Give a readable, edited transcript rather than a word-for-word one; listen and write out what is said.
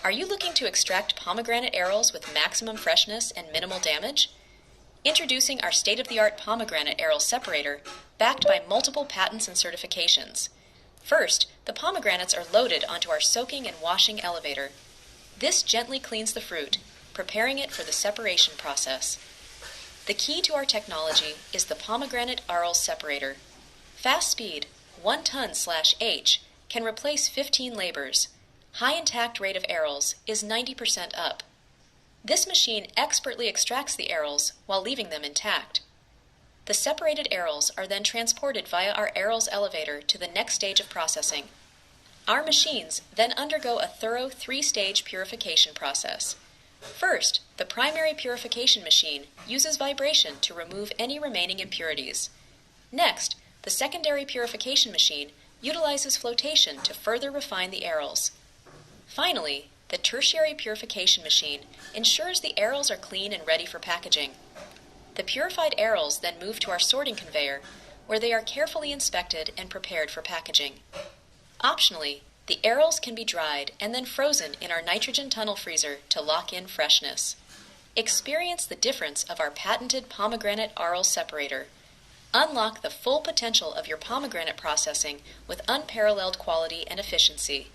Are you looking to extract pomegranate arils with maximum freshness and minimal damage? Introducing our state-of-the-art Pomegranate Arils Separator, backed by multiple patents and certifications. First, the pomegranates are loaded onto our soaking and washing elevator. This gently cleans the fruit, preparing it for the separation process. The key to our technology is the Pomegranate Arils Separator. Fast speed, 1 ton/H, can replace 15 labors. High intact rate of arils is 90% up. This machine expertly extracts the arils while leaving them intact. The separated arils are then transported via our arils elevator to the next stage of processing. Our machines then undergo a thorough 3-stage purification process. First, the primary purification machine uses vibration to remove any remaining impurities. Next, the secondary purification machine utilizes flotation to further refine the arils. Finally, the tertiary purification machine ensures the arils are clean and ready for packaging. The purified arils then move to our sorting conveyor, where they are carefully inspected and prepared for packaging. Optionally, the arils can be dried and then frozen in our nitrogen tunnel freezer to lock in freshness. Experience the difference of our patented Pomegranate Arils Separator. Unlock the full potential of your pomegranate processing with unparalleled quality and efficiency.